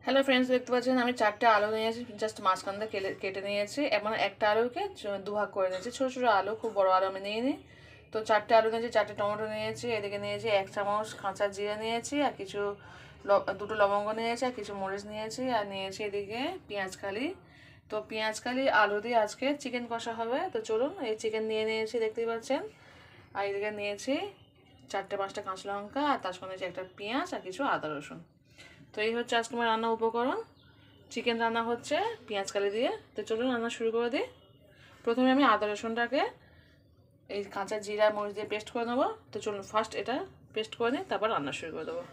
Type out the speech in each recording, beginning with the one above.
Hello friends, দেখতে পাচ্ছেন আমি 4টে আলু নিয়েছি, জাস্ট মাঝখান দিয়ে কেটে নিয়েছি এবং একটা আলুকে দুভাগ করে নিয়েছি। ছোটো ছোটো আলু, খুব বড় আলু আমি নিইনি। তো 4টে আলু নিয়েছি, 4টে টমেটো নিয়েছি, এদিকে নিয়েছি 1 চামচ কাঁচা জিরা নিয়েছি, আর কিছু দুটো লবঙ্গ নিয়েছি, আর কিছু মরিচ নিয়েছি, আর নিয়েছি এদিকে পেঁয়াজকালি। তো পেঁয়াজকালি আলু দিয়ে আজকে চিকেন কষা হবে। তো চলুন, এই চিকেন নিয়ে নিয়েছি দেখতেই পাচ্ছেন। আর এদিকে নিয়েছি 4-5টা কাঁচা লঙ্কা, আর তার সঙ্গে নিয়েছি একটা পেঁয়াজ আর কিছু আদা রসুন। তো এই হচ্ছে আজকে আমার রান্নার উপকরণ। চিকেন রান্না হচ্ছে পেঁয়াজকালি দিয়ে। তো চলুন রান্না শুরু করে দিই। প্রথমে আমি আদা রসুনটাকে এই কাঁচা জিরা মরিচ দিয়ে পেস্ট করে নেবো। তো চলুন ফার্স্ট এটা পেস্ট করে নিই, তারপর রান্না শুরু করে দেবো।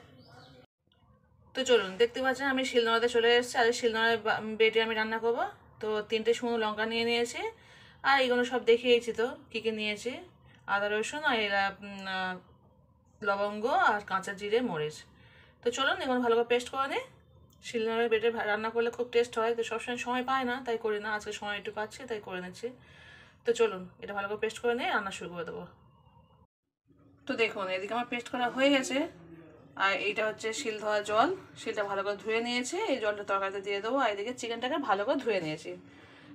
তো চলুন, দেখতে পাচ্ছেন আমি শিলনোড়াতে চলে এসেছি। আর এই শিলনোড়ায় বেটে আমি রান্না করবো। তো 3টে শুকনো লঙ্কা নিয়ে নিয়েছি, আর এইগুলো সব দেখিয়েছি তো কী কী নিয়েছি। আদা রসুন আর লবঙ্গ আর কাঁচা জিরে মরিচ। তো চলুন এগুলো ভালো করে পেস্ট করে নিই। শিলনোড়ায় বেটে রান্না করলে খুব টেস্ট হয়। তো সবসময় সময় পায় না, তাই করি না। আজকে সময় একটু পাচ্ছি, তাই করে নিচ্ছি। তো চলুন এটা ভালো করে পেস্ট করে নিয়ে রান্না শুরু করে দেবো। তো দেখুন এদিকে আমার পেস্ট করা হয়ে গেছে। আর এইটা হচ্ছে শিল ধোয়া জল। শিলটা ভালো করে ধুয়ে নিয়েছি, এই জলটা তরকারিতে দিয়ে দেবো। আর এদিকে চিকেনটাকে ভালো করে ধুয়ে নিয়েছি।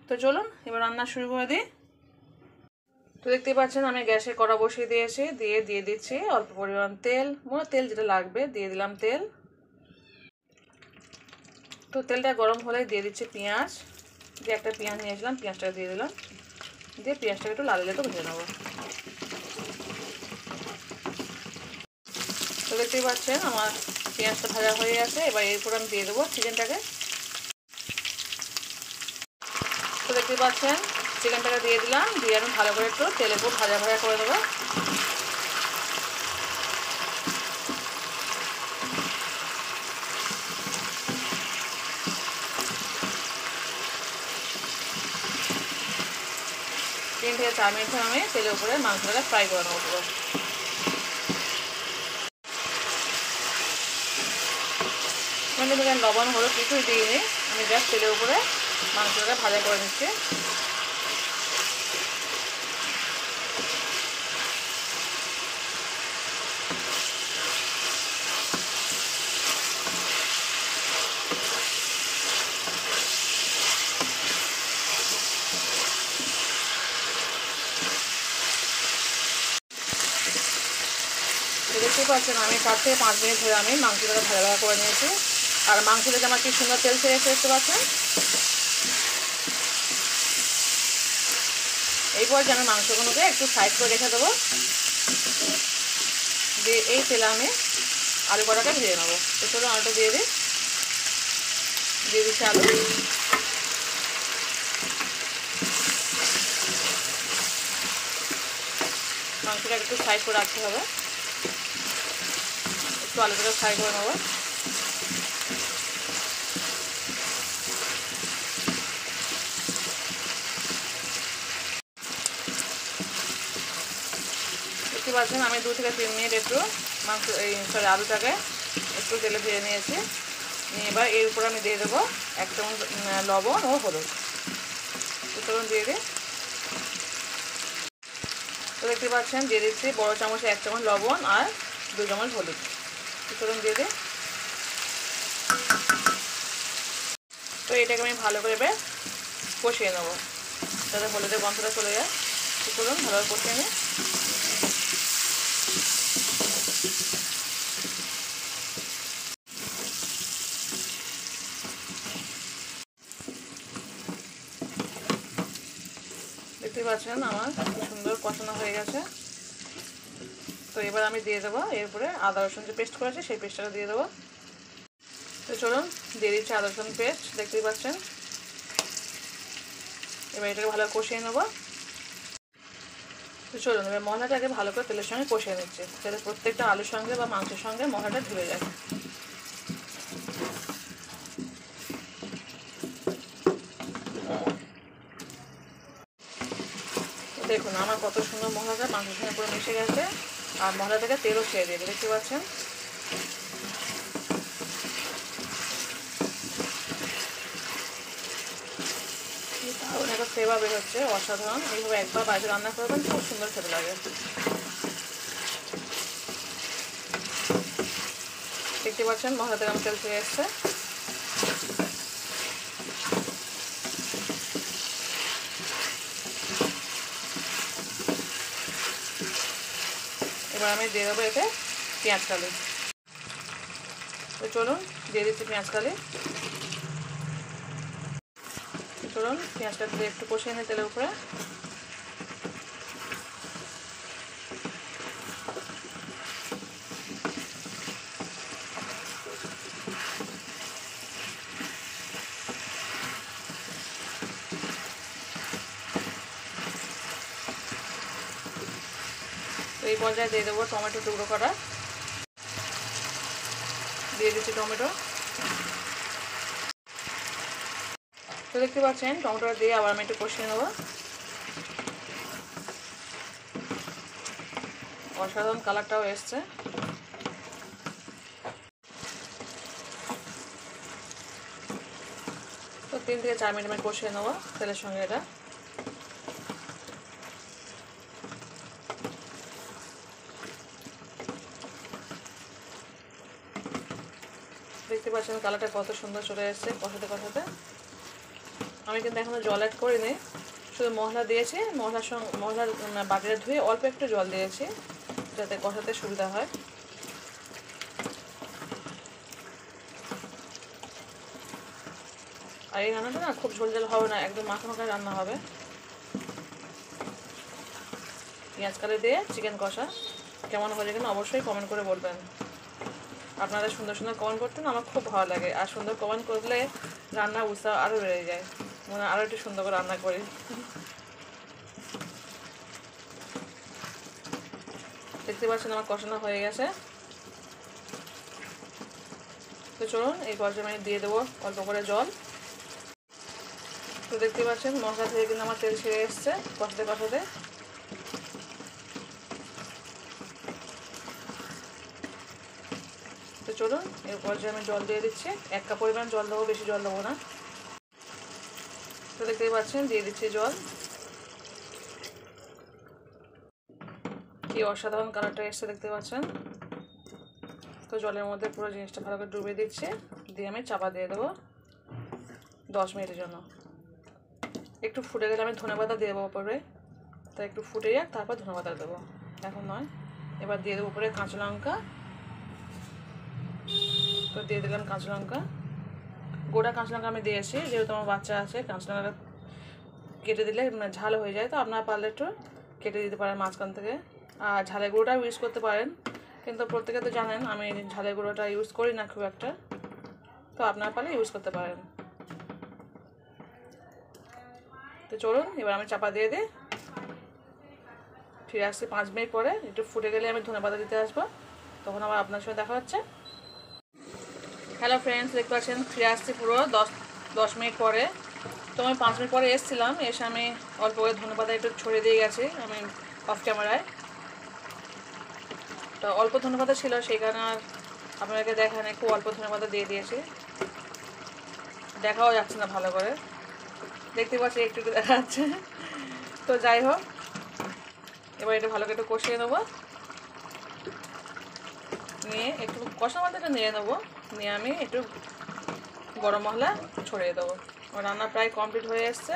তো চলুন এবার রান্না শুরু করে দিই। তো দেখতেই পাচ্ছেন আমি গ্যাসে কড়া বসিয়ে দিয়েছি, দিয়ে দিচ্ছি অল্প পরিমাণ তেল, তেল যেটা লাগবে দিয়ে দিলাম তেল। তো তেলটা গরম হলে দিয়ে দিচ্ছি পেঁয়াজ। দিয়ে একটা পেঁয়াজ নিয়েছিলাম, পেঁয়াজটাকে দিয়ে দিলাম। দিয়ে পেঁয়াজটাকে একটু লাল লাল ভেজে নেবো। তো দেখতেই পাচ্ছেন আমার পেঁয়াজটা ভাজা হয়ে গেছে। এবার এরপর আমি দিয়ে দেবো চিকেনটাকে। তো দেখতেই পাচ্ছেন চিকেনটাকে দিয়ে দিলাম, দিয়ে আমি ভালো করে একটু তেলে খুব ভাজা ভাজা করে দেবো। তিন থেকে 4 মিনিট আমি তেলের উপরে মাংসটাকে ফ্রাই করে নেবো পুরো। মানে দেখেন লবণ হলো কিছুই দিইনি, আমি জাস্ট তেলের উপরে মাংসটাকে ভাজা করে নিচ্ছি। দেখতেই পাচ্ছেন আমি 4 থেকে 5 মিনিট ধরে আমি মাংসটাকে ভাজা ভাজা করে নিয়েছি। আর মাংস থেকে আমার কি সুন্দর তেল ছেড়ে এসে দেখতে পাচ্ছেন। এরপর যে আমি মাংসগুলোকে একটু সাইড করে রেখে দেবো। দিয়ে এই তেলে আমি আলু কটাকে ভেজে নেবো। তো চলো আলুটা দিয়ে দিচ্ছি আলু। মাংসটা একটু ফ্রাই করে রাখতে হবে। একটু আলুটাকে ফ্রাই করে নেবো। দেখতে পাচ্ছেন আমি 2 থেকে 3 মিনিট একটু আলুটাকে একটু তেলে ভেজে নিয়েছি। নিয়ে এবার এর উপর আমি দিয়ে দেবো 1 চামচ লবণ ও হলুদ। তো চলুন দিয়ে দিই। তো দেখতে পাচ্ছেন দিয়ে দিচ্ছি বড় চামচে 1 চামচ লবণ আর 2 চামচ হলুদ। তো চলুন দিয়ে দিই। তো এটাকে আমি ভালো করে এবার কষিয়ে নেবো, যাতে হলুদের গন্ধটা চলে যায়। তো চলুন ভালো করে কষিয়ে নিই। দেখতে পাচ্ছেন আমার খুব সুন্দর কষানো হয়ে গেছে। তো এবার আমি দিয়ে দেবো এরপরে আদা রসুন যে পেস্ট করেছি সেই পেস্টটা দিয়ে দেবো। তো চলুন দিয়ে দিচ্ছি আদা রসুন পেস্ট, দেখতেই পাচ্ছেন। এবার এটাকে ভালো কষিয়ে নেবো। তো চলুন এবার মশলাটাকে ভালো করে তেলের সঙ্গে কষিয়ে নিচ্ছি, যাতে প্রত্যেকটা আলুর সঙ্গে বা মাংসের সঙ্গে মশলাটা ধুয়ে যায়। দেখুন আমার কত সুন্দর মশলাটা মাংসের সঙ্গে পুরো মিশে গেছে, আর মশলা থেকে তেলও ছেড়ে দিয়ে দেখতে পাচ্ছেন। দারুণ একটা ফ্লেভার বের হচ্ছে, অসাধারণ। এইভাবে একবার বাড়িতে রান্না করবেন, খুব সুন্দর খেতে লাগে। দেখতে পাচ্ছেন মশলা থেকে আমার তেল ছেড়ে এসছে। এবার আমি দিয়ে দেবো এতে পেঁয়াজ কালি। তো চলুন দিয়ে দিচ্ছি পেঁয়াজ কালি। চলুন পেঁয়াজটা দিয়ে একটু কষিয়ে নিই তেলের উপরে। তো এই পর্যায়ে দিয়ে দেবো টমেটো টুকরো করা, দিয়ে দিচ্ছি টমেটো। তো দেখতে পাচ্ছেন টমেটোটা দিয়ে আবার আমি একটু কষিয়ে নেবো। অসাধারণ কালারটাও এসছে। তো 3 থেকে 4 মিনিট আমি কষিয়ে নেবো তেলের সঙ্গে এটা। দেখতে পাচ্ছেন কালারটা কত সুন্দর চলে এসছে কষাতে কষাতে। আমি কিন্তু এখনো জল অ্যাড করিনি, শুধু মশলা দিয়েছি। মশলার বাটিটা ধুয়ে অল্প একটু জল দিয়েছি যাতে কষাতে সুবিধা হয়। আর এই রান্নাটা না খুব ঝোল ঝোল হবে না, একদম মাখা মাখা রান্না হবে। পেঁয়াজ কালি দিয়ে চিকেন কষা কেমন হয়েছে কিনা অবশ্যই কমেন্ট করে বলবেন। আপনারা সুন্দর সুন্দর কমেন্ট করতেন, আমার খুব ভালো লাগে। আর সুন্দর কমেন্ট করলে রান্নার উৎসাহ আরও বেড়ে যায়, মনে আরও একটু সুন্দর করে রান্না করি। দেখতে পাচ্ছেন আমার কষানো হয়ে গেছে। তো চলুন এই পর্যায়ে আমি দিয়ে দেবো অল্প করে জল। তো দেখতে পাচ্ছেন মশলা থেকে কিন্তু আমার তেল ছেড়ে এসছে কষাতে কষাতে। তো চলুন এই পর্যায়ে আমি জল দিয়ে দিচ্ছি। 1 কাপ পরিমাণ জল দেবো, বেশি জল দেবো না। তো দেখতেই পাচ্ছেন দিয়ে দিচ্ছি জল। কি অসাধারণ কালারটা এসছে দেখতে পাচ্ছেন। তো জলের মধ্যে পুরো জিনিসটা ভালো করে ডুবিয়ে দিচ্ছি, দিয়ে আমি চাপা দিয়ে দেবো 10 মিনিটের জন্য। একটু ফুটে গেলে আমি ধনেপাতা দিয়ে দেবো উপরে। তো একটু ফুটে যাক তারপর ধনেপাতা দেবো, এখন নয়। এবার দিয়ে দেবো উপরে কাঁচা লঙ্কা। তো দিয়ে দিলাম কাঁচা লঙ্কা, গোটা কাঁচা লঙ্কা আমি দিয়েছি, যেহেতু আমার বাচ্চা আছে। কাঁচা লঙ্কা কেটে দিলে ঝাল হয়ে যায়, তো আপনারা পারলে একটু কেটে দিতে পারেন মাঝখান থেকে। আর ঝালের গুঁড়োটাও ইউজ করতে পারেন, কিন্তু প্রত্যেকে তো জানেন আমি ঝালের গুঁড়োটা ইউজ করি না খুব একটা, তো আপনারা পারলে ইউজ করতে পারেন। তো চলুন এবার আমি চাপা দিয়ে দিই, ফিরে আসছি 5 মিনিট পরে। একটু ফুটে গেলে আমি ধনেপাতা দিতে আসবো, তখন আবার আপনার সঙ্গে দেখা হচ্ছে। হ্যালো ফ্রেন্ডস, দেখতে পাচ্ছেন ফিরে আসছি পুরো 10 মিনিট পরে। তো আমি 5 মিনিট পরে এসেছিলাম, এসে আমি অল্প করে ধনেপাতা একটু ছড়িয়ে দিয়ে গেছি আমি অফ ক্যামেরায়। তো অল্প ধনেপাতা ছিল সেই কারণে আর আপনাদেরকে দেখানে খুব অল্প ধনেপাতা দিয়ে দিয়েছি, দেখাও যাচ্ছে না ভালো করে। দেখতে পাচ্ছি একটু একটু দেখা যাচ্ছে। তো যাই হোক, এবার এটা ভালো করে একটু কষিয়ে নেবো, নিয়ে একটু কষা মতো একটু নিয়ে নেবো, নিয়ে আমি একটু গরম মশলা ছড়িয়ে দেবো। রান্না প্রায় কমপ্লিট হয়ে এসছে।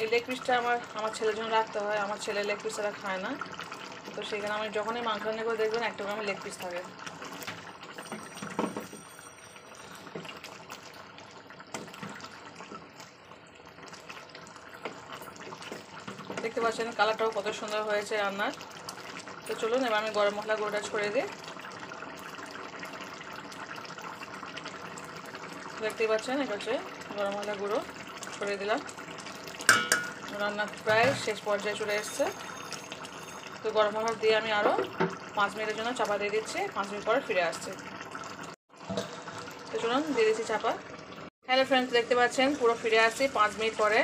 এই লেগ পিসটা আমার ছেলের জন্য রাখতে হয়, আমার ছেলে লেগ পিস ছাড়া খায় না। তো সেখানে আমি যখনই মাংস রান্না করে দেখবেন একটা করে আমার লেগ পিস থাকে। দেখতে পাচ্ছেন কালারটাও কত সুন্দর হয়েছে রান্নার। তো চলুন এবার আমি গরম মশলা গুঁড়োটা ছড়িয়ে দিই। দেখতেই পাচ্ছেন এটা হচ্ছে গরম মশলা গুঁড়ো, ছড়িয়ে দিলাম। রান্না প্রায় শেষ পর্যায়ে চলে এসছে। তো গরম মশলা দিয়ে আমি আরও 5 মিনিটের জন্য চাপা দিয়ে দিচ্ছি, 5 মিনিট পরে ফিরে আসছি। তো চলুন দিয়ে দিচ্ছি চাপা। হ্যালো ফ্রেন্ডস, দেখতে পাচ্ছেন পুরো ফিরে আসছি 5 মিনিট পরে।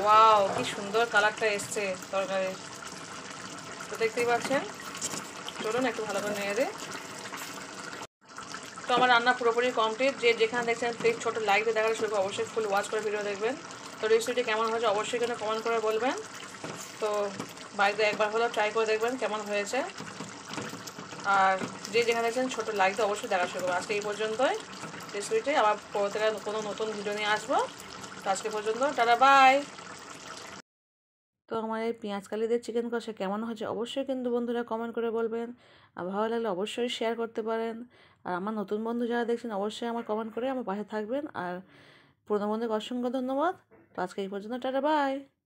ওয়াও কি সুন্দর কালারটা এসছে তরকারি। তো দেখতেই পাচ্ছেন, চলুন একটু ভালো করে নিয়ে দিই। তো আমার রান্না পুরোপুরি কমপ্লিট। যে যেখানে দেখছেন প্লিজ ছোটো লাইক দিয়ে দেখার শুরু অবশ্যই ফুল ওয়াচ করে ভিডিও দেখবেন। তো রেসিপিটি কেমন হয়েছে অবশ্যই কিন্তু কমেন্ট করে বলবেন। তো বাড়িতে একবার হলেও ট্রাই করে দেখবেন কেমন হয়েছে। আর যে যেখানে আছেন ছোটো লাইক দিয়ে অবশ্যই দেখা শুরু করবো। আজকে এই পর্যন্তই রেসিপিটাই, আবার পরে থেকে কোনো নতুন ভিডিও নিয়ে আসবো। তো আজকে পর্যন্ত, টাটা, বাই। তো আমার এই পেঁয়াজ কালি দিয়ে চিকেন কষা কেমন হয়েছে অবশ্যই কিন্তু বন্ধুরা কমেন্ট করে বলবেন। আর ভালো লাগলে অবশ্যই শেয়ার করতে পারেন। আর আমার নতুন বন্ধু যারা দেখছেন অবশ্যই আমার কমেন্ট করে আমার পাশে থাকবেন। আর পুরনো বন্ধুকে অসংখ্য ধন্যবাদ। তো আজকে এই পর্যন্ত, টাটা, বাই।